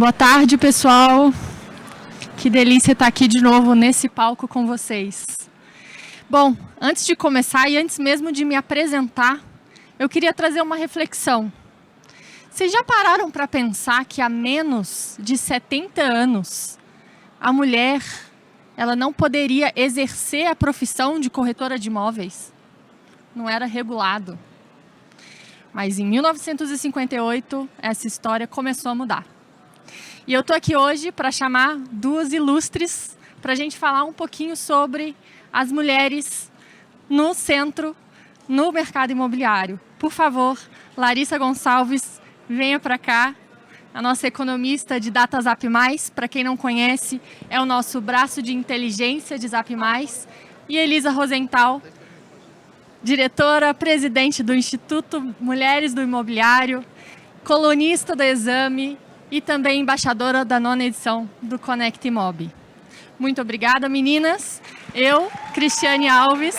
Boa tarde, pessoal. Que delícia estar aqui de novo nesse palco com vocês. Bom, antes de começar e antes mesmo de me apresentar, eu queria trazer uma reflexão. Vocês já pararam para pensar que há menos de 70 anos a mulher ela não poderia exercer a profissão de corretora de imóveis? Não era regulado. Mas em 1958 essa história começou a mudar. E eu estou aqui hoje para chamar duas ilustres para a gente falar um pouquinho sobre as mulheres no centro, no mercado imobiliário. Por favor, Larissa Gonçalves, venha para cá. A nossa economista de Data Zap+, para quem não conhece, é o nosso braço de inteligência de Zap+. E Elisa Rosenthal, diretora, presidente do Instituto Mulheres do Imobiliário, colunista do Exame e também embaixadora da 9ª edição do Conect Imob. Muito obrigada, meninas. Eu, Cristiane Alves,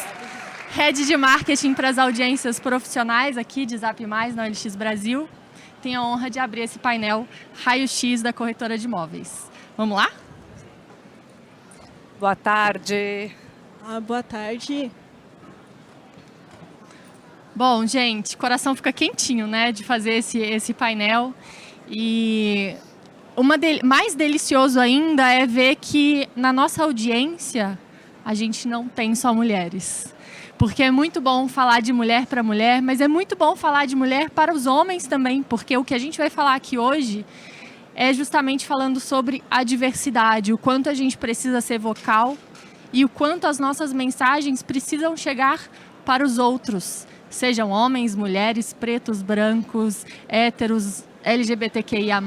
Head de Marketing para as audiências profissionais aqui de Zap+, na OLX Brasil, tenho a honra de abrir esse painel Raio-X da Corretora de Imóveis. Vamos lá? Boa tarde. Boa tarde. Bom, gente, o coração fica quentinho, né, de fazer esse painel. E mais delicioso ainda é ver que na nossa audiência a gente não tem só mulheres. Porque é muito bom falar de mulher para mulher, mas é muito bom falar de mulher para os homens também, porque o que a gente vai falar aqui hoje é justamente falando sobre a diversidade, o quanto a gente precisa ser vocal e o quanto as nossas mensagens precisam chegar para os outros, sejam homens, mulheres, pretos, brancos, héteros, LGBTQIA+,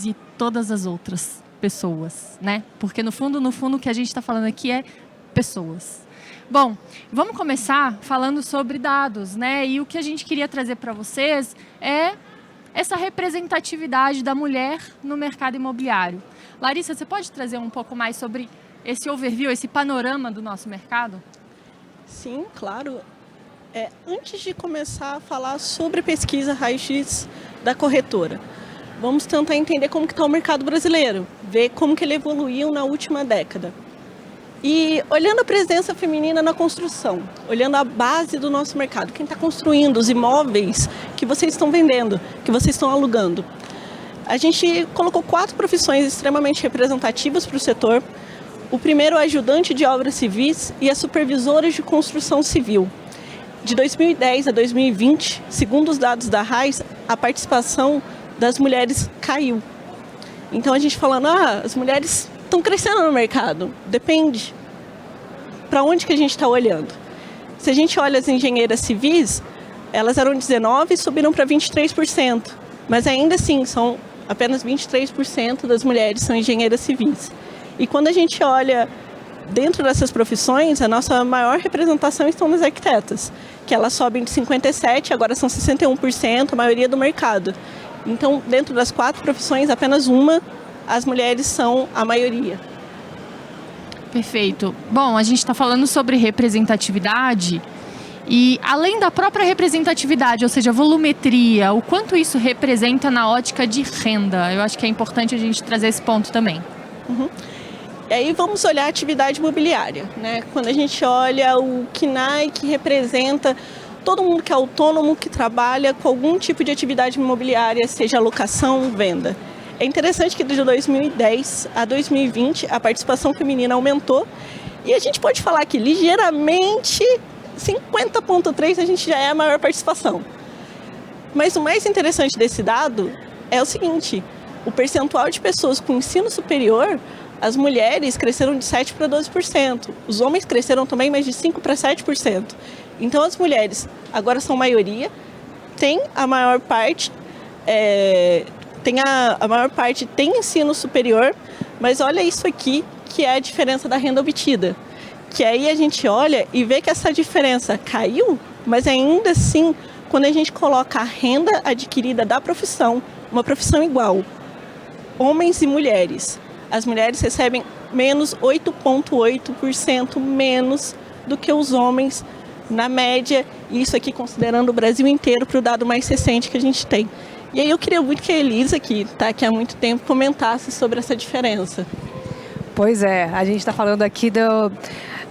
e todas as outras pessoas, né? Porque no fundo, o que a gente está falando aqui é pessoas. Bom, vamos começar falando sobre dados, né? E o que a gente queria trazer para vocês é essa representatividade da mulher no mercado imobiliário. Larissa, você pode trazer um pouco mais sobre esse overview, esse panorama do nosso mercado? Sim, claro. Antes de começar a falar sobre pesquisa Raio-X da corretora, vamos tentar entender como que está o mercado brasileiro, ver como que ele evoluiu na última década. E olhando a presença feminina na construção, olhando a base do nosso mercado, quem está construindo os imóveis que vocês estão vendendo, que vocês estão alugando. A gente colocou 4 profissões extremamente representativas para o setor. O primeiro é ajudante de obras civis e a supervisora de construção civil. De 2010 a 2020, segundo os dados da RAIS, a participação das mulheres caiu. Então a gente falando, as mulheres estão crescendo no mercado. Depende. Para onde que a gente está olhando? Se a gente olha as engenheiras civis, elas eram 19% e subiram para 23%. Mas ainda assim, são apenas 23% das mulheres são engenheiras civis. E quando a gente olha dentro dessas profissões, a nossa maior representação estão nas arquitetas, que elas sobem de 57%, agora são 61%, a maioria do mercado. Então, dentro das 4 profissões, apenas uma, as mulheres são a maioria. Perfeito. Bom, a gente está falando sobre representatividade e, além da própria representatividade, ou seja, volumetria, o quanto isso representa na ótica de renda. Eu acho que é importante a gente trazer esse ponto também. Uhum. E aí vamos olhar a atividade imobiliária, né? Quando a gente olha o KNAI, que representa todo mundo que é autônomo, que trabalha com algum tipo de atividade imobiliária, seja locação, venda. É interessante que de 2010 a 2020 a participação feminina aumentou e a gente pode falar que ligeiramente 50,3% a gente já é a maior participação. Mas o mais interessante desse dado é o seguinte, o percentual de pessoas com ensino superior, as mulheres cresceram de 7% para 12%. Os homens cresceram também, mas de 5% para 7%. Então, as mulheres agora são maioria, tem a maior parte, tem ensino superior, mas olha isso aqui, que é a diferença da renda obtida. Que aí a gente olha e vê que essa diferença caiu, mas ainda assim, quando a gente coloca a renda adquirida da profissão, uma profissão igual, homens e mulheres, as mulheres recebem menos 8,8% menos do que os homens na média, isso aqui considerando o Brasil inteiro para o dado mais recente que a gente tem. E aí eu queria muito que a Elisa, que está aqui há muito tempo, comentasse sobre essa diferença. Pois é, a gente está falando aqui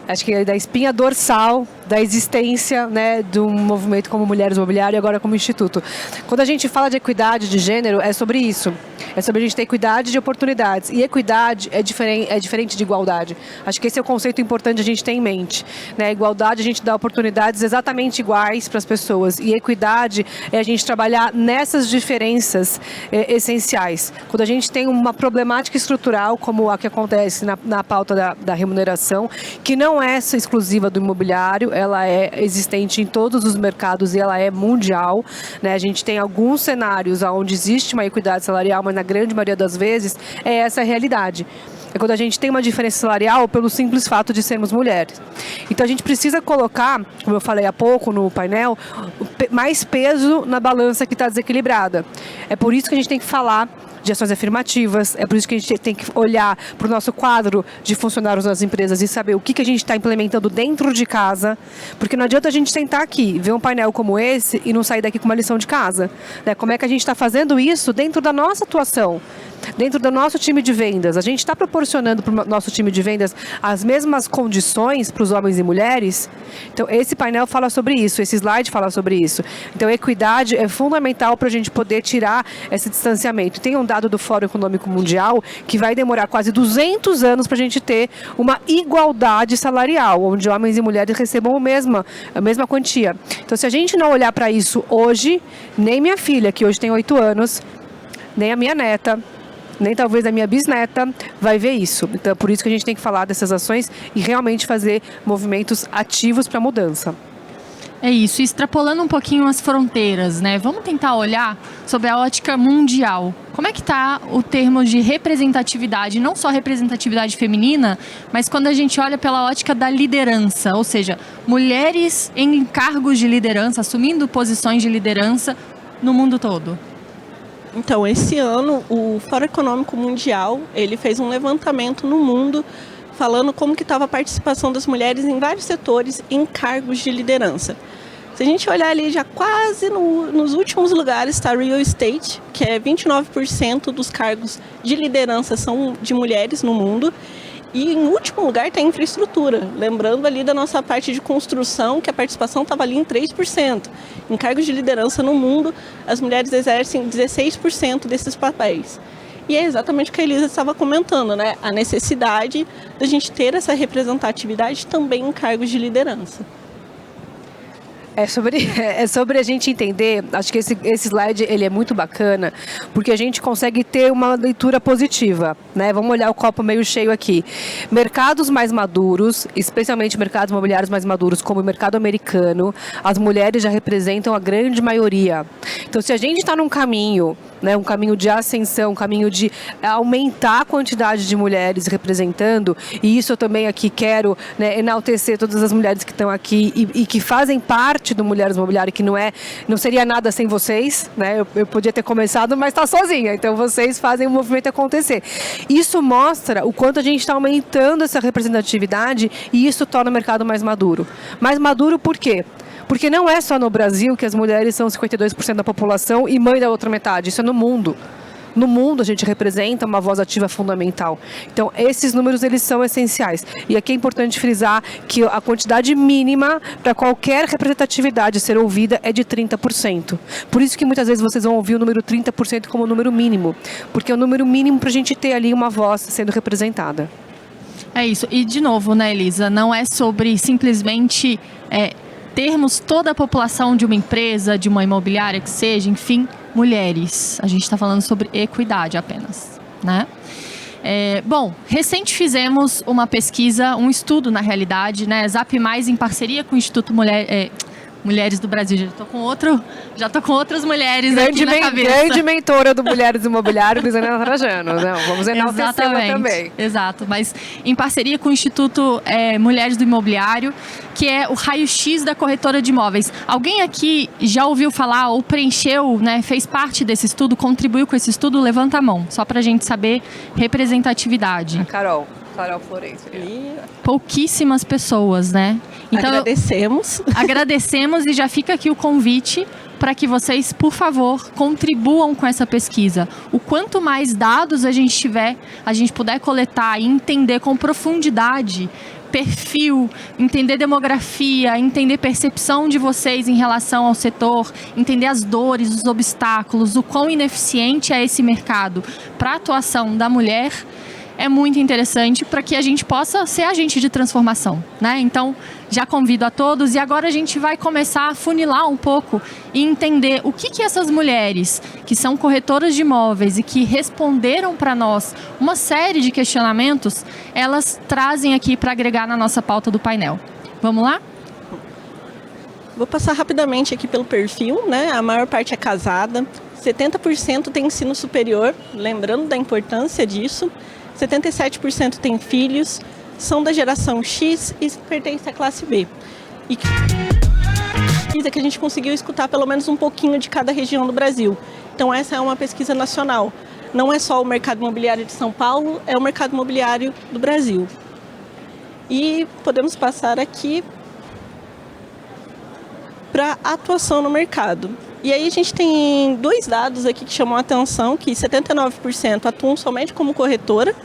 acho que da espinha dorsal da existência, né, de um movimento como Mulheres do Mobiliário e agora como Instituto. Quando a gente fala de equidade de gênero, é sobre isso. É sobre a gente ter equidade de oportunidades. E equidade é diferente de igualdade. Acho que esse é o conceito importante a gente ter em mente. Né? Igualdade, a gente dá oportunidades exatamente iguais para as pessoas. E equidade é a gente trabalhar nessas diferenças essenciais. Quando a gente tem uma problemática estrutural, como a que acontece na pauta da remuneração, que não é exclusiva do imobiliário, ela é existente em todos os mercados e ela é mundial. Né? A gente tem alguns cenários onde existe uma equidade salarial, mas na grande maioria das vezes é essa a realidade. É quando a gente tem uma diferença salarial pelo simples fato de sermos mulheres. Então a gente precisa colocar, como eu falei há pouco no painel, mais peso na balança que está desequilibrada. É por isso que a gente tem que falar de ações afirmativas, é por isso que a gente tem que olhar para o nosso quadro de funcionários nas empresas e saber o que a gente está implementando dentro de casa, porque não adianta a gente sentar aqui, ver um painel como esse e não sair daqui com uma lição de casa. Né? Como é que a gente está fazendo isso dentro da nossa atuação? Dentro do nosso time de vendas, a gente está proporcionando para o nosso time de vendas as mesmas condições para os homens e mulheres? Então, esse painel fala sobre isso, esse slide fala sobre isso. Então, a equidade é fundamental para a gente poder tirar esse distanciamento. Tem um dado do Fórum Econômico Mundial que vai demorar quase 200 anos para a gente ter uma igualdade salarial, onde homens e mulheres recebam a mesma quantia. Então, se a gente não olhar para isso hoje, nem minha filha, que hoje tem 8 anos, nem a minha neta, nem talvez a minha bisneta vai ver isso. Então, é por isso que a gente tem que falar dessas ações e realmente fazer movimentos ativos para a mudança. É isso, extrapolando um pouquinho as fronteiras, né? Vamos tentar olhar sobre a ótica mundial. Como é que está o termo de representatividade, não só representatividade feminina, mas quando a gente olha pela ótica da liderança, ou seja, mulheres em cargos de liderança, assumindo posições de liderança no mundo todo? Então, esse ano, o Fórum Econômico Mundial, ele fez um levantamento no mundo falando como que estava a participação das mulheres em vários setores em cargos de liderança. Se a gente olhar ali, já quase nos últimos lugares está real estate, que é 29% dos cargos de liderança são de mulheres no mundo. E em último lugar está a infraestrutura, lembrando ali da nossa parte de construção, que a participação estava ali em 3%. Em cargos de liderança no mundo, as mulheres exercem 16% desses papéis. E é exatamente o que a Elisa estava comentando, né? A necessidade da gente ter essa representatividade também em cargos de liderança. É sobre a gente entender, acho que esse slide ele é muito bacana, porque a gente consegue ter uma leitura positiva, né? Vamos olhar o copo meio cheio aqui. Mercados mais maduros, especialmente mercados imobiliários mais maduros, como o mercado americano, as mulheres já representam a grande maioria. Então, se a gente está num caminho, né, um caminho de ascensão, um caminho de aumentar a quantidade de mulheres representando, e isso eu também aqui quero, né, enaltecer todas as mulheres que estão aqui e que fazem parte do Mulheres do Mobiliário, que não seria nada sem vocês, né? Eu podia ter começado, mas está sozinha, então vocês fazem o movimento acontecer. Isso mostra o quanto a gente está aumentando essa representatividade e isso torna o mercado mais maduro. Mais maduro por quê? Porque não é só no Brasil que as mulheres são 52% da população e mãe da outra metade, isso é no mundo. No mundo a gente representa uma voz ativa fundamental. Então esses números eles são essenciais. E aqui é importante frisar que a quantidade mínima para qualquer representatividade ser ouvida é de 30%. Por isso que muitas vezes vocês vão ouvir o número 30% como o número mínimo. Porque é o número mínimo para a gente ter ali uma voz sendo representada. É isso. E de novo, né, Elisa, não é sobre simplesmente termos toda a população de uma empresa, de uma imobiliária que seja, enfim, mulheres. A gente está falando sobre equidade apenas, né? Bom, recente fizemos uma pesquisa, um estudo na realidade, né? Zap Mais em parceria com o Instituto Mulheres do Brasil. Já tô com outras mulheres aqui na cabeça. Grande mentora do Mulheres do Imobiliário, Luciana Trajano. Não, vamos enaltecê-la também. Exato, mas em parceria com o Instituto Mulheres do Imobiliário, que é o raio-x da corretora de imóveis. Alguém aqui já ouviu falar ou preencheu, né, fez parte desse estudo, contribuiu com esse estudo? Levanta a mão, só pra gente saber representatividade. A Carol Florencio. Pouquíssimas pessoas, né? Então, agradecemos. Agradecemos e já fica aqui o convite para que vocês, por favor, contribuam com essa pesquisa. O quanto mais dados a gente tiver, a gente puder coletar e entender com profundidade perfil, entender demografia, entender percepção de vocês em relação ao setor, entender as dores, os obstáculos, o quão ineficiente é esse mercado para a atuação da mulher, é muito interessante para que a gente possa ser agente de transformação, né? Então, já convido a todos e agora a gente vai começar a funilar um pouco e entender o que essas mulheres que são corretoras de imóveis e que responderam para nós uma série de questionamentos, elas trazem aqui para agregar na nossa pauta do painel. Vamos lá? Vou passar rapidamente aqui pelo perfil, né? A maior parte é casada, 70% tem ensino superior, lembrando da importância disso, 77% tem filhos, são da geração X e pertencem à classe B. E que a gente conseguiu escutar pelo menos um pouquinho de cada região do Brasil. Então essa é uma pesquisa nacional. Não é só o mercado imobiliário de São Paulo, é o mercado imobiliário do Brasil. E podemos passar aqui para a atuação no mercado. E aí a gente tem 2 dados aqui que chamam a atenção, que 79% atuam somente como corretora.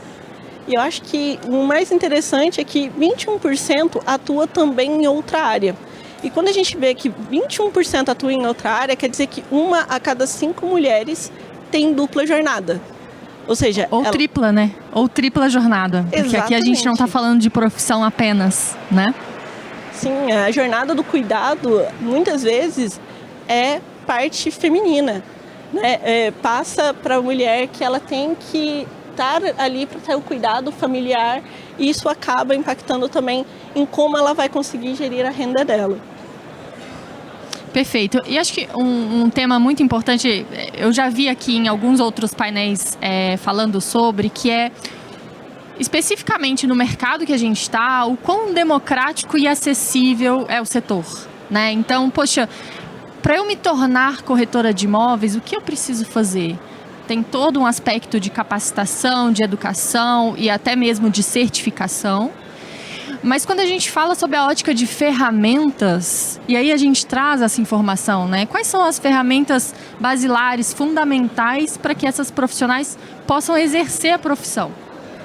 E eu acho que o mais interessante é que 21% atua também em outra área. E quando a gente vê que 21% atua em outra área, quer dizer que 1 a cada 5 mulheres tem dupla jornada. Ou seja... Ou tripla, né? Ou tripla jornada. Porque Exatamente. Aqui a gente não está falando de profissão apenas, né? Sim, a jornada do cuidado, muitas vezes, é parte feminina, né? Passa para a mulher que ela tem que estar ali para ter o cuidado familiar e isso acaba impactando também em como ela vai conseguir gerir a renda dela. Perfeito. E acho que um tema muito importante, eu já vi aqui em alguns outros painéis falando sobre, que é especificamente no mercado que a gente está, o quão democrático e acessível é o setor, né? Então, poxa, para eu me tornar corretora de imóveis, o que eu preciso fazer? Tem todo um aspecto de capacitação, de educação e até mesmo de certificação. Mas quando a gente fala sobre a ótica de ferramentas, e aí a gente traz essa informação, né? Quais são as ferramentas basilares, fundamentais para que essas profissionais possam exercer a profissão?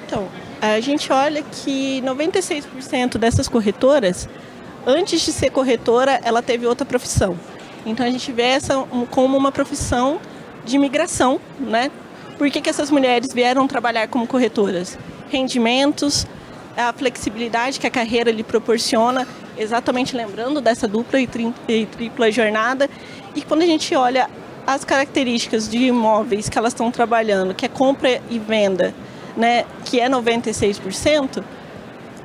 Então, a gente olha que 96% dessas corretoras, antes de ser corretora, ela teve outra profissão. Então a gente vê essa como uma profissão de migração, né? Por que essas mulheres vieram trabalhar como corretoras? Rendimentos, a flexibilidade que a carreira lhe proporciona, exatamente lembrando dessa dupla e tripla jornada. E quando a gente olha as características de imóveis que elas estão trabalhando, que é compra e venda, né, que é 96%,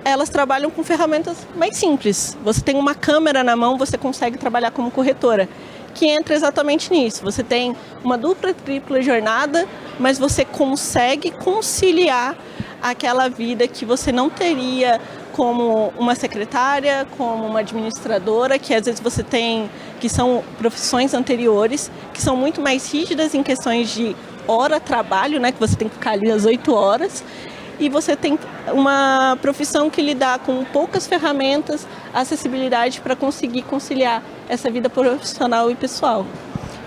elas trabalham com ferramentas mais simples. Você tem uma câmera na mão, você consegue trabalhar como corretora, que entra exatamente nisso. Você tem uma dupla, tripla jornada, mas você consegue conciliar aquela vida que você não teria como uma secretária, como uma administradora, que às vezes você tem, que são profissões anteriores, que são muito mais rígidas em questões de hora-trabalho, né, que você tem que ficar ali às 8 horas, e você tem uma profissão que lhe dá com poucas ferramentas, acessibilidade para conseguir conciliar essa vida profissional e pessoal.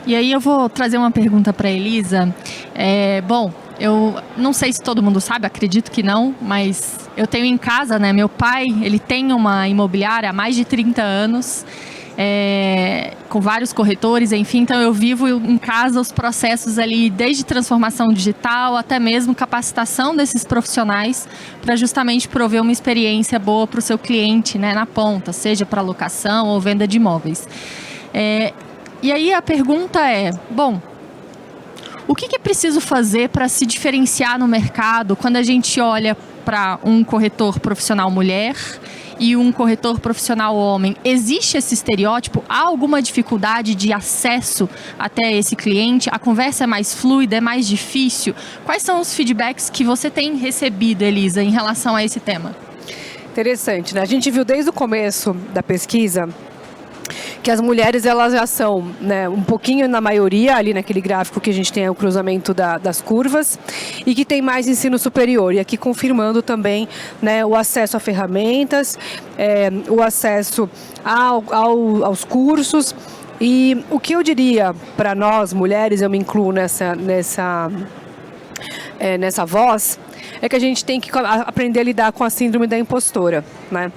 E aí eu vou trazer uma pergunta para a Elisa. Bom, eu não sei se todo mundo sabe, acredito que não, mas eu tenho em casa, né? Meu pai, ele tem uma imobiliária há mais de 30 anos, com vários corretores, enfim, então eu vivo em casa os processos ali, desde transformação digital até mesmo capacitação desses profissionais para justamente prover uma experiência boa para o seu cliente, né, na ponta, seja para locação ou venda de imóveis. E aí a pergunta é, bom, o que é preciso fazer para se diferenciar no mercado quando a gente olha para um corretor profissional mulher e um corretor profissional homem? Existe esse estereótipo? Há alguma dificuldade de acesso até esse cliente? A conversa é mais fluida, é mais difícil? Quais são os feedbacks que você tem recebido, Elisa, em relação a esse tema? Interessante, né? A gente viu desde o começo da pesquisa que as mulheres, elas já são, né, um pouquinho na maioria, ali naquele gráfico que a gente tem o cruzamento das curvas, e que tem mais ensino superior. E aqui confirmando também, né, o acesso a ferramentas, o acesso aos cursos, E o que eu diria para nós, mulheres, eu me incluo nessa voz, é que a gente tem que aprender a lidar com a síndrome da impostora, né?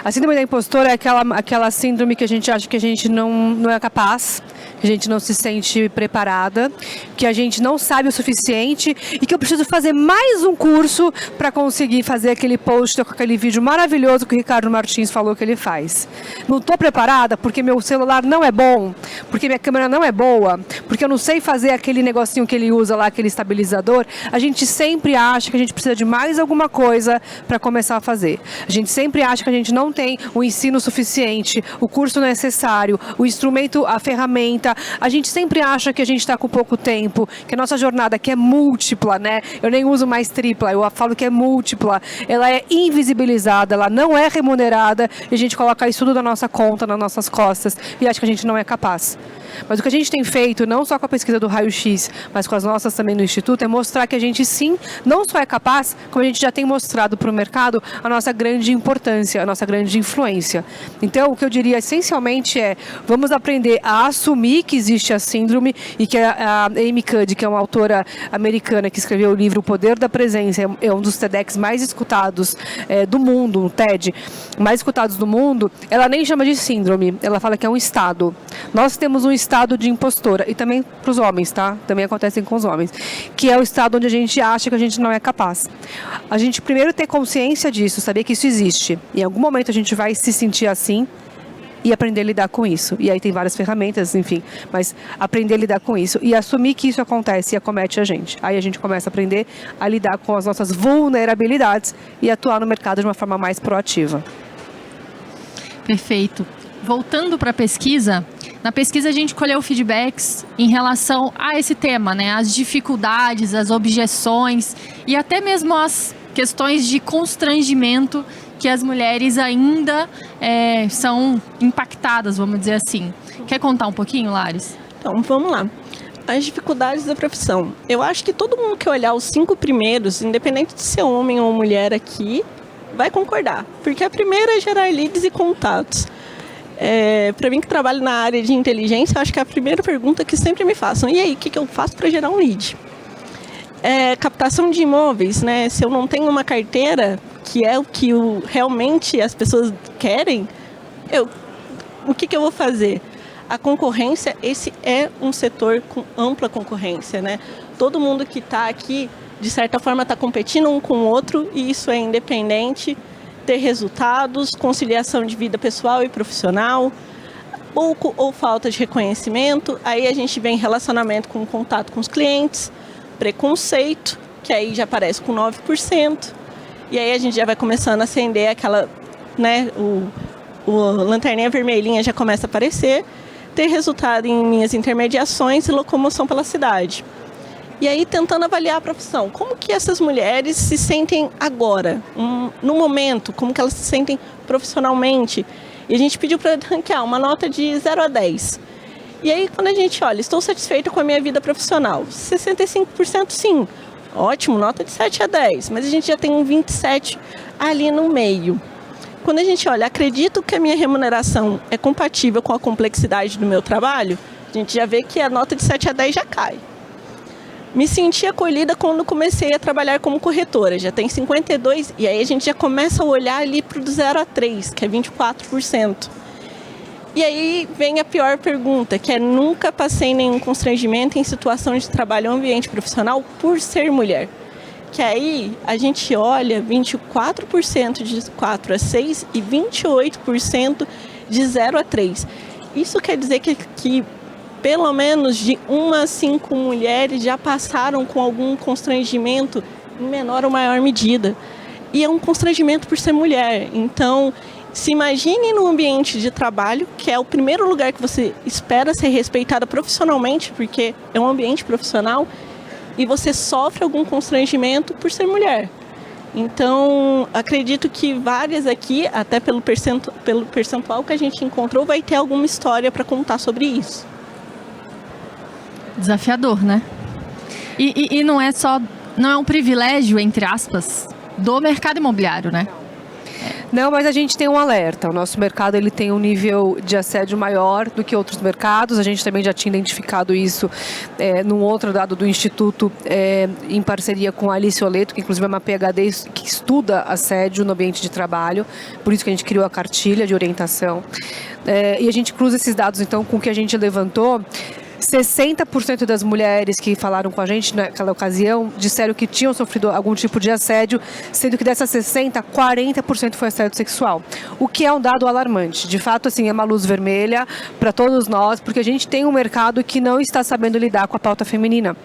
A síndrome da impostora é aquela síndrome que a gente acha que a gente não é capaz, que a gente não se sente preparada, que a gente não sabe o suficiente e que eu preciso fazer mais um curso para conseguir fazer aquele post com aquele vídeo maravilhoso que o Ricardo Martins falou que ele faz. Não estou preparada porque meu celular não é bom, porque minha câmera não é boa, porque eu não sei fazer aquele negocinho que ele usa lá, aquele estabilizador. A gente sempre acha que a gente precisa de mais alguma coisa para começar a fazer. A gente sempre acha que a gente não tem o ensino suficiente, o curso necessário, o instrumento, a ferramenta. A gente sempre acha que a gente está com pouco tempo, que a nossa jornada que é múltipla, né? Eu nem uso mais tripla, eu falo que é múltipla. Ela é invisibilizada, ela não é remunerada e a gente coloca isso tudo na nossa conta, nas nossas costas e acha que a gente não é capaz. Mas o que a gente tem feito, não só com a pesquisa do raio-x, mas com as nossas também no Instituto, é mostrar que a gente sim, não só é capaz, como a gente já tem mostrado para o mercado a nossa grande importância, a nossa grande influência. Então, o que eu diria essencialmente é, vamos aprender a assumir que existe a síndrome e que a Amy Cuddy, que é uma autora americana que escreveu o livro O Poder da Presença, é um dos TEDx mais escutados do mundo, um TED mais escutados do mundo, ela nem chama de síndrome, ela fala que é um estado. Nós temos um estado de impostora, e também para os homens, tá? Também acontecem com os homens, que é o estado onde a gente acha que a gente não é capaz. A gente primeiro ter consciência disso, saber que isso existe. Em algum momento a gente vai se sentir assim e aprender a lidar com isso. E aí tem várias ferramentas, enfim, mas aprender a lidar com isso e assumir que isso acontece e acomete a gente. Aí a gente começa a aprender a lidar com as nossas vulnerabilidades e atuar no mercado de uma forma mais proativa. Perfeito. Voltando para a pesquisa, na pesquisa a gente colheu feedbacks em relação a esse tema, né? As dificuldades, as objeções e até mesmo as questões de constrangimento que as mulheres ainda são impactadas, vamos dizer assim. Quer contar um pouquinho, Laris? Então, vamos lá. As dificuldades da profissão. Eu acho que todo mundo que olhar os 5 primeiros, independente de ser homem ou mulher aqui, vai concordar. Porque a primeira é gerar leads e contatos. Para mim que trabalho na área de inteligência, acho que é a primeira pergunta que sempre me façam. E aí, o que eu faço para gerar um lead? Captação de imóveis, né? Se eu não tenho uma carteira, que é o que realmente as pessoas querem, o que eu vou fazer? A concorrência, esse é um setor com ampla concorrência, né? Todo mundo que está aqui, de certa forma, está competindo um com o outro, e isso é independente. Ter resultados, conciliação de vida pessoal e profissional, pouco ou falta de reconhecimento. Aí a gente vem relacionamento com contato com os clientes, preconceito, que aí já aparece com 9%. E aí a gente já vai começando a acender aquela, né, o lanterninha vermelhinha já começa a aparecer. Ter resultado em minhas intermediações e locomoção pela cidade. E aí, tentando avaliar a profissão, como que essas mulheres se sentem agora, no momento, como que elas se sentem profissionalmente. E a gente pediu para ranquear uma nota de 0 a 10. E aí, quando a gente olha, estou satisfeita com a minha vida profissional, 65% sim, ótimo, nota de 7 a 10, mas a gente já tem um 27 ali no meio. Quando a gente olha, acredito que a minha remuneração é compatível com a complexidade do meu trabalho, a gente já vê que a nota de 7 a 10 já cai. Me senti acolhida quando comecei a trabalhar como corretora, já tem 52%, e aí a gente já começa a olhar ali para o 0 a 3, que é 24%. E aí vem a pior pergunta, que é nunca passei nenhum constrangimento em situação de trabalho ou ambiente profissional por ser mulher. Que aí a gente olha 24% de 4 a 6 e 28% de 0 a 3. Isso quer dizer que pelo menos de 1 a 5 mulheres já passaram com algum constrangimento em menor ou maior medida. E é um constrangimento por ser mulher. Então, se imagine no ambiente de trabalho, que é o primeiro lugar que você espera ser respeitada profissionalmente, porque é um ambiente profissional, e você sofre algum constrangimento por ser mulher. Então, acredito que várias aqui, até pelo percentual que a gente encontrou, vai ter alguma história para contar sobre isso. Desafiador, né? E não é um privilégio, entre aspas, do mercado imobiliário, né? Não, mas a gente tem um alerta. O nosso mercado ele tem um nível de assédio maior do que outros mercados. A gente também já tinha identificado isso num outro dado do Instituto, em parceria com a Alice Oleto, que inclusive é uma PhD que estuda assédio no ambiente de trabalho. Por isso que a gente criou a cartilha de orientação. E a gente cruza esses dados, então, com o que a gente levantou. 60% das mulheres que falaram com a gente naquela ocasião disseram que tinham sofrido algum tipo de assédio, sendo que dessas 60%, 40% foi assédio sexual. O que é um dado alarmante. De fato, assim, é uma luz vermelha para todos nós, porque a gente tem um mercado que não está sabendo lidar com a pauta feminina.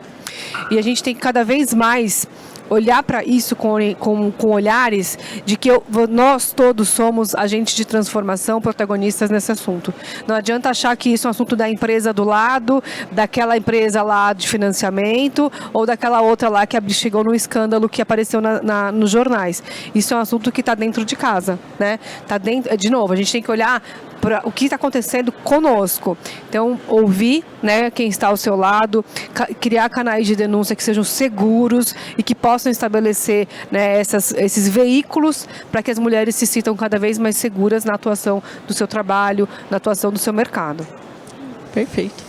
E a gente tem que cada vez mais olhar para isso com olhares de que nós todos somos agentes de transformação, protagonistas nesse assunto. Não adianta achar que isso é um assunto da empresa do lado, daquela empresa lá de financiamento ou daquela outra lá que chegou no escândalo que apareceu nos jornais. Isso é um assunto que está dentro de casa, né? Tá dentro, de novo, a gente tem que olhar para o que está acontecendo conosco. Então, ouvir, né, quem está ao seu lado, criar canais de denúncia que sejam seguros e que possam estabelecer, né, esses veículos para que as mulheres se sintam cada vez mais seguras na atuação do seu trabalho, na atuação do seu mercado. Perfeito.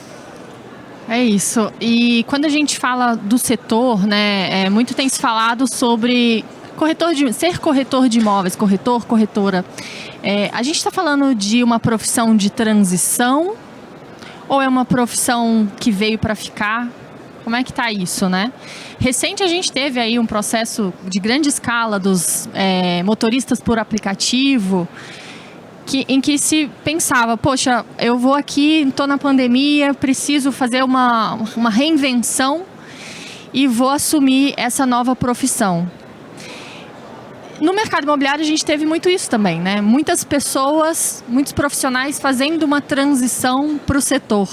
É isso. E quando a gente fala do setor, né, muito tem se falado sobre ser corretor de imóveis, corretora. A gente está falando de uma profissão de transição ou é uma profissão que veio para ficar? Como é que está isso, né? Recente a gente teve aí um processo de grande escala dos motoristas por aplicativo, em que se pensava, poxa, eu vou aqui, estou na pandemia, preciso fazer uma reinvenção e vou assumir essa nova profissão. No mercado imobiliário a gente teve muito isso também, né? Muitas pessoas, muitos profissionais fazendo uma transição para o setor.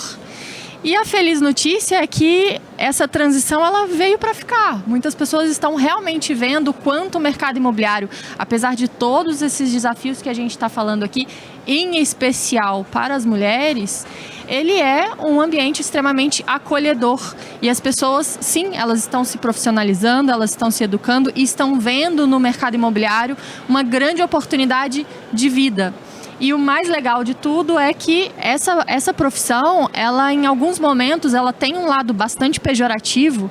E a feliz notícia é que essa transição ela veio para ficar. Muitas pessoas estão realmente vendo quanto o mercado imobiliário, apesar de todos esses desafios que a gente está falando aqui, em especial para as mulheres, ele é um ambiente extremamente acolhedor. E as pessoas, sim, elas estão se profissionalizando, elas estão se educando e estão vendo no mercado imobiliário uma grande oportunidade de vida. E o mais legal de tudo é que essa profissão, ela em alguns momentos, ela tem um lado bastante pejorativo.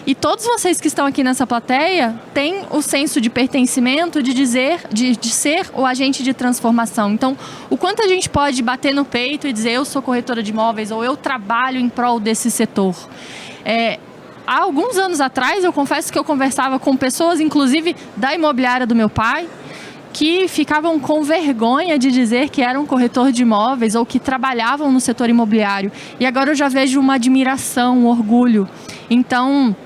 E todos vocês que estão aqui nessa plateia têm o senso de pertencimento de ser o agente de transformação. Então, o quanto a gente pode bater no peito e dizer eu sou corretora de imóveis ou eu trabalho em prol desse setor. Há alguns anos atrás, eu confesso que eu conversava com pessoas, inclusive da imobiliária do meu pai, que ficavam com vergonha de dizer que eram corretor de imóveis ou que trabalhavam no setor imobiliário. E agora eu já vejo uma admiração, um orgulho. Então,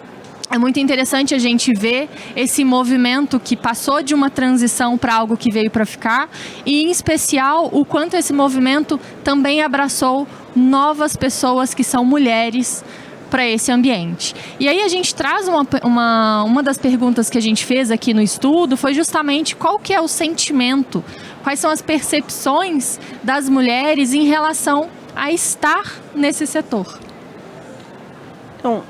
é muito interessante a gente ver esse movimento que passou de uma transição para algo que veio para ficar e, em especial, o quanto esse movimento também abraçou novas pessoas que são mulheres para esse ambiente. E aí a gente traz uma das perguntas que a gente fez aqui no estudo foi justamente qual que é o sentimento, quais são as percepções das mulheres em relação a estar nesse setor. Então,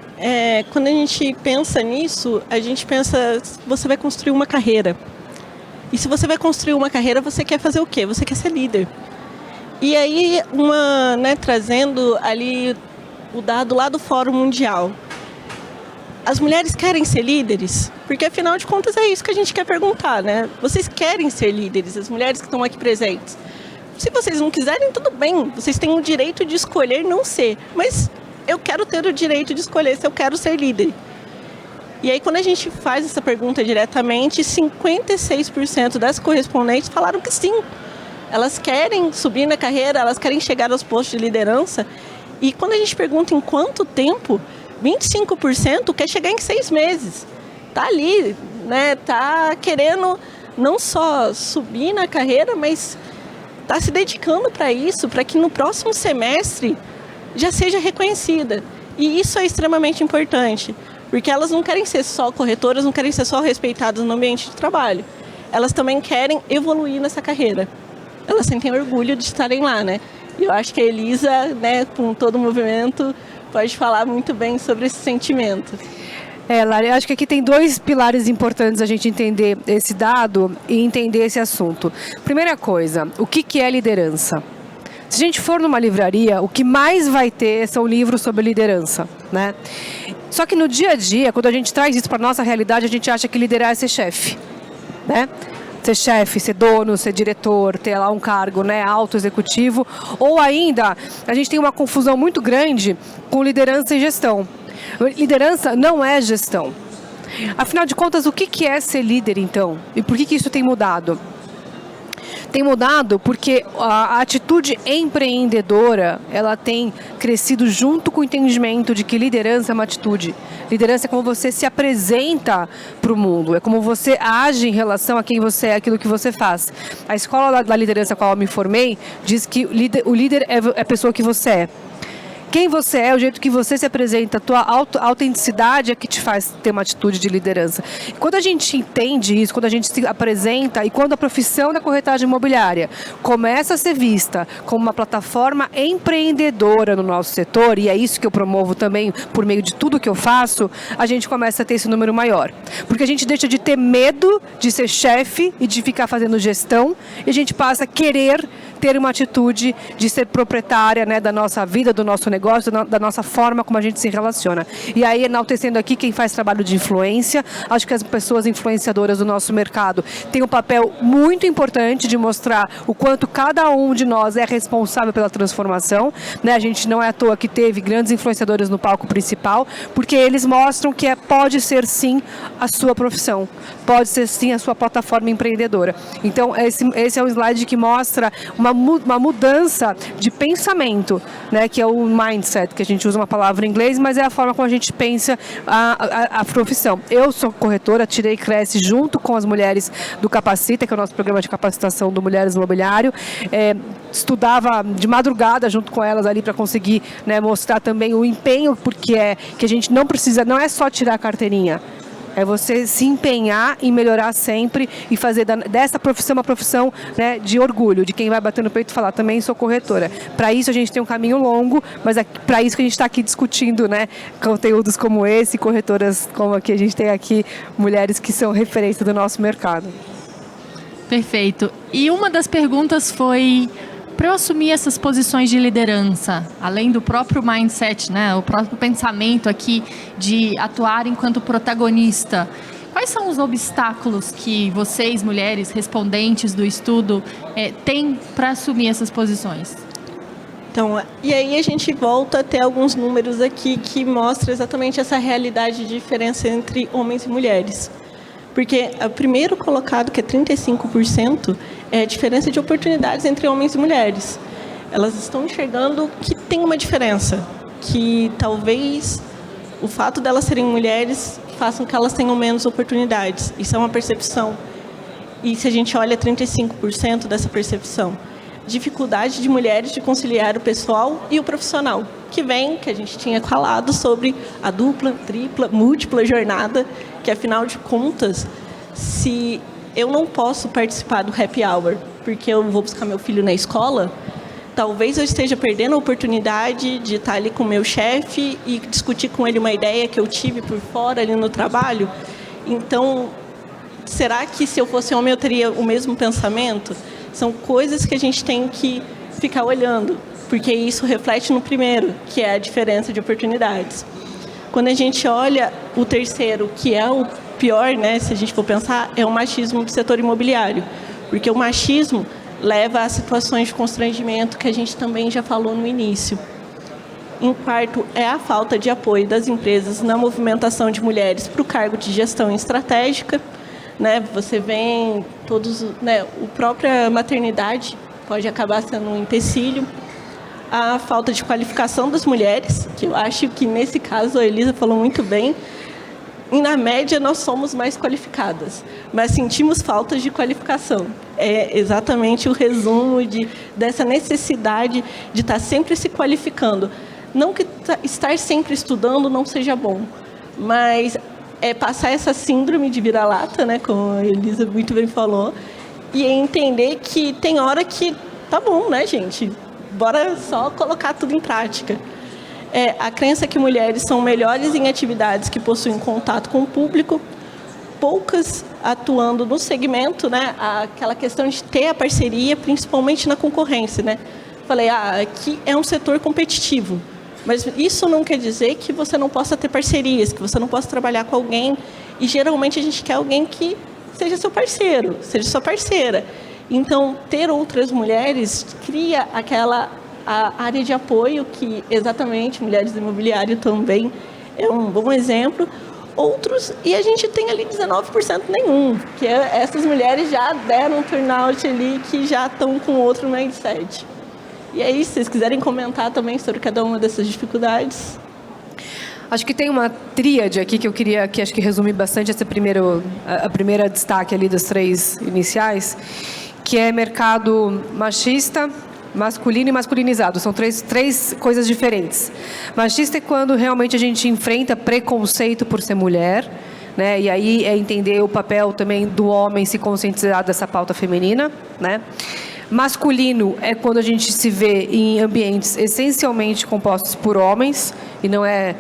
quando a gente pensa nisso, a gente pensa, você vai construir uma carreira. E se você vai construir uma carreira, você quer fazer o quê? Você quer ser líder. E aí, trazendo ali o dado lá do Fórum Mundial. As mulheres querem ser líderes? Porque, afinal de contas, é isso que a gente quer perguntar, né? Vocês querem ser líderes, as mulheres que estão aqui presentes? Se vocês não quiserem, tudo bem. Vocês têm o direito de escolher não ser. Mas eu quero ter o direito de escolher se eu quero ser líder. E aí, quando a gente faz essa pergunta diretamente, 56% das correspondentes falaram que sim. Elas querem subir na carreira, elas querem chegar aos postos de liderança. E quando a gente pergunta em quanto tempo, 25% quer chegar em 6 meses. Tá ali, né? Tá querendo não só subir na carreira, mas tá se dedicando para isso, para que no próximo semestre já seja reconhecida. E isso é extremamente importante, porque elas não querem ser só corretoras, não querem ser só respeitadas no ambiente de trabalho. Elas também querem evoluir nessa carreira. Elas sentem orgulho de estarem lá, né? E eu acho que a Elisa, né, com todo o movimento, pode falar muito bem sobre esse sentimento. Lari, acho que aqui tem 2 pilares importantes a gente entender esse dado e entender esse assunto. Primeira coisa, o que é liderança? Se a gente for numa livraria, o que mais vai ter são livros sobre liderança, né? Só que no dia a dia, quando a gente traz isso para a nossa realidade, a gente acha que liderar é ser chefe, né? Ser chefe, ser dono, ser diretor, ter lá um cargo, né, alto executivo. Ou ainda, a gente tem uma confusão muito grande com liderança e gestão. Liderança não é gestão. Afinal de contas, o que é ser líder, então? E por que isso tem mudado? Tem mudado porque a atitude empreendedora, ela tem crescido junto com o entendimento de que liderança é uma atitude. Liderança é como você se apresenta para o mundo, é como você age em relação a quem você é, aquilo que você faz. A escola da liderança a qual eu me formei diz que o líder é a pessoa que você é. Quem você é, o jeito que você se apresenta, a tua autenticidade é que te faz ter uma atitude de liderança. E quando a gente entende isso, quando a gente se apresenta e quando a profissão da corretagem imobiliária começa a ser vista como uma plataforma empreendedora no nosso setor, e é isso que eu promovo também por meio de tudo que eu faço, a gente começa a ter esse número maior. Porque a gente deixa de ter medo de ser chefe e de ficar fazendo gestão, e a gente passa a querer ter uma atitude de ser proprietária, né, da nossa vida, do nosso negócio, da nossa forma como a gente se relaciona. E aí, enaltecendo aqui quem faz trabalho de influência, acho que as pessoas influenciadoras do nosso mercado têm um papel muito importante de mostrar o quanto cada um de nós é responsável pela transformação, né? A gente não é à toa que teve grandes influenciadores no palco principal, porque eles mostram que pode ser sim a sua profissão, pode ser sim a sua plataforma empreendedora. Então, esse é um slide que mostra uma mudança de pensamento, né, que é o mindset, que a gente usa uma palavra em inglês, mas é a forma como a gente pensa a profissão. Eu sou corretora, tirei Cresce junto com as mulheres do Capacita, que é o nosso programa de capacitação do Mulheres no Imobiliário. Estudava de madrugada junto com elas ali para conseguir, né, mostrar também o empenho, porque que a gente não precisa, não é só tirar a carteirinha. É você se empenhar em melhorar sempre e fazer dessa profissão uma profissão, né, de orgulho, de quem vai bater no peito e falar, também sou corretora. Para isso a gente tem um caminho longo, mas é para isso que a gente está aqui discutindo, né, conteúdos como esse, corretoras como a que a gente tem aqui, mulheres que são referência do nosso mercado. Perfeito. E uma das perguntas foi: para eu assumir essas posições de liderança, além do próprio mindset, né, o próprio pensamento aqui de atuar enquanto protagonista, quais são os obstáculos que vocês, mulheres respondentes do estudo, têm para assumir essas posições? Então, e aí a gente volta a ter alguns números aqui que mostram exatamente essa realidade de diferença entre homens e mulheres. Porque o primeiro colocado, que é 35%, é a diferença de oportunidades entre homens e mulheres. Elas estão enxergando que tem uma diferença, que talvez o fato delas serem mulheres façam que elas tenham menos oportunidades. Isso é uma percepção. E se a gente olha 35% dessa percepção, dificuldade de mulheres de conciliar o pessoal e o profissional, que a gente tinha falado sobre a dupla, tripla, múltipla jornada, que afinal de contas, se eu não posso participar do happy hour porque eu vou buscar meu filho na escola, talvez eu esteja perdendo a oportunidade de estar ali com o meu chefe e discutir com ele uma ideia que eu tive por fora ali no trabalho. Então, será que se eu fosse homem eu teria o mesmo pensamento? São coisas que a gente tem que ficar olhando, porque isso reflete no primeiro, que é a diferença de oportunidades. Quando a gente olha o terceiro, que é o pior, né, se a gente for pensar, é o machismo do setor imobiliário, porque o machismo leva a situações de constrangimento que a gente também já falou no início. Em quarto, é a falta de apoio das empresas na movimentação de mulheres para o cargo de gestão estratégica, né? Você vê todos, né, a própria maternidade pode acabar sendo um empecilho. A falta de qualificação das mulheres, que eu acho que nesse caso a Elisa falou muito bem, e na média nós somos mais qualificadas, mas sentimos falta de qualificação. É exatamente o resumo dessa necessidade de estar sempre se qualificando. Não que estar sempre estudando não seja bom, mas é passar essa síndrome de vira-lata, né, como a Elisa muito bem falou, e entender que tem hora que tá bom, né, gente? Bora só colocar tudo em prática. a crença que mulheres são melhores em atividades que possuem contato com o público, poucas atuando no segmento, né? Aquela questão de ter a parceria, principalmente na concorrência, né? Falei, aqui é um setor competitivo, mas isso não quer dizer que você não possa ter parcerias, que você não possa trabalhar com alguém, e geralmente a gente quer alguém que seja seu parceiro, seja sua parceira. Então, ter outras mulheres cria a área de apoio, que exatamente Mulheres do Imobiliário também é um bom exemplo. Outros, e a gente tem ali 19% nenhum, que essas mulheres já deram um turnout ali, que já estão com outro mindset. E aí, se vocês quiserem comentar também sobre cada uma dessas dificuldades. Acho que tem uma tríade aqui que eu queria, que acho que resume bastante a primeira destaque ali das 3 iniciais, que é mercado machista, masculino e masculinizado. São três coisas diferentes. Machista é quando realmente a gente enfrenta preconceito por ser mulher, né? E aí é entender o papel também do homem se conscientizar dessa pauta feminina, né? Masculino é quando a gente se vê em ambientes essencialmente compostos por homens, e não é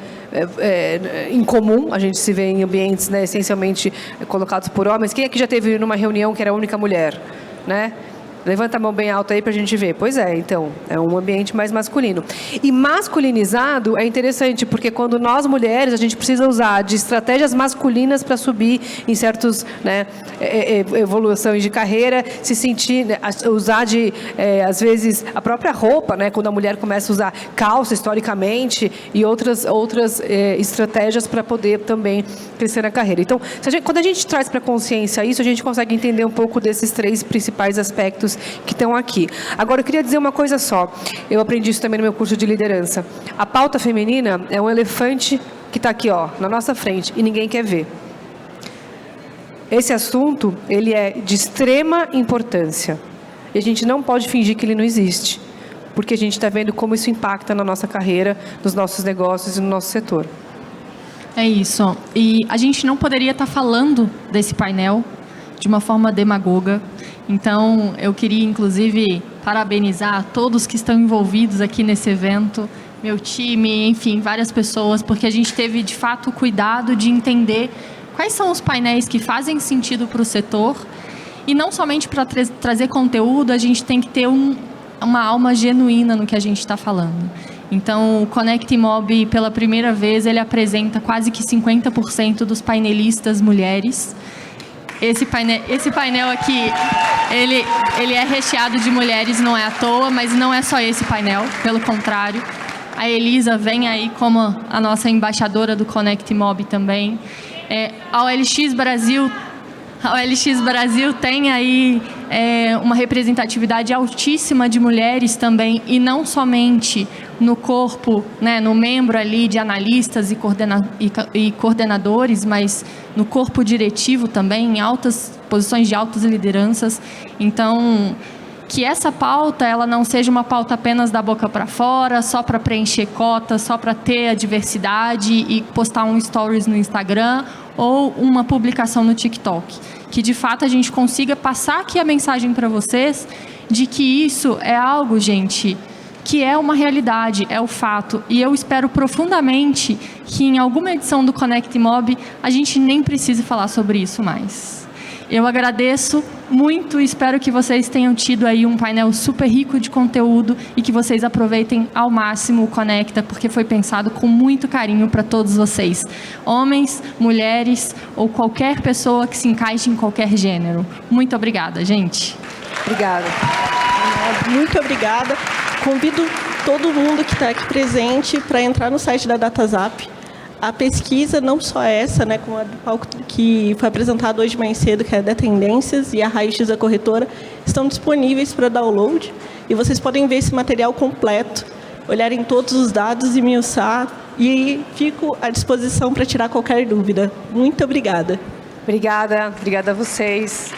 incomum a gente se vê em ambientes, né, essencialmente colocados por homens. Quem aqui já teve numa reunião que era a única mulher, né? Levanta a mão bem alta aí para a gente ver. Pois é, então, é um ambiente mais masculino. E masculinizado é interessante, porque quando nós mulheres, a gente precisa usar de estratégias masculinas para subir em certos, né, evoluções de carreira, se sentir, usar às vezes, a própria roupa, né, quando a mulher começa a usar calça, historicamente, e outras estratégias para poder também crescer na carreira. Então, quando a gente traz para a consciência isso, a gente consegue entender um pouco desses 3 principais aspectos que estão aqui. Agora, eu queria dizer uma coisa só. Eu aprendi isso também no meu curso de liderança. A pauta feminina é um elefante que está aqui, ó, na nossa frente, e ninguém quer ver. Esse assunto, ele é de extrema importância. E a gente não pode fingir que ele não existe, porque a gente está vendo como isso impacta na nossa carreira, nos nossos negócios e no nosso setor. É isso. E a gente não poderia estar falando desse painel de uma forma demagoga. Então, eu queria, inclusive, parabenizar todos que estão envolvidos aqui nesse evento, meu time, enfim, várias pessoas, porque a gente teve, de fato, o cuidado de entender quais são os painéis que fazem sentido para o setor. E não somente para trazer conteúdo, a gente tem que ter uma alma genuína no que a gente está falando. Então, o Connect Mob, pela primeira vez, ele apresenta quase que 50% dos painelistas mulheres. Esse painel aqui, ele é recheado de mulheres, não é à toa, mas não é só esse painel, pelo contrário. A Elisa vem aí como a nossa embaixadora do Connect Mob também. A OLX Brasil tem aí uma representatividade altíssima de mulheres também, e não somente no corpo, né, no membro ali de analistas e coordenadores, mas no corpo diretivo também, em altas posições de altas lideranças. Então, que essa pauta ela não seja uma pauta apenas da boca para fora, só para preencher cota, só para ter a diversidade e postar um stories no Instagram ou uma publicação no TikTok. Que, de fato, a gente consiga passar aqui a mensagem para vocês de que isso é algo, gente, que é uma realidade, é o fato. E eu espero profundamente que em alguma edição do Connect Mob a gente nem precise falar sobre isso mais. Eu agradeço muito e espero que vocês tenham tido aí um painel super rico de conteúdo e que vocês aproveitem ao máximo o Conecta, porque foi pensado com muito carinho para todos vocês. Homens, mulheres ou qualquer pessoa que se encaixe em qualquer gênero. Muito obrigada, gente. Obrigada. Muito obrigada. Convido todo mundo que está aqui presente para entrar no site da DataZap. A pesquisa, não só essa, né, como a do palco que foi apresentada hoje mais cedo, que é da Tendências, e a Raio-X da Corretora, estão disponíveis para download. E vocês podem ver esse material completo, olharem todos os dados e miuçar. E fico à disposição para tirar qualquer dúvida. Muito obrigada. Obrigada a vocês.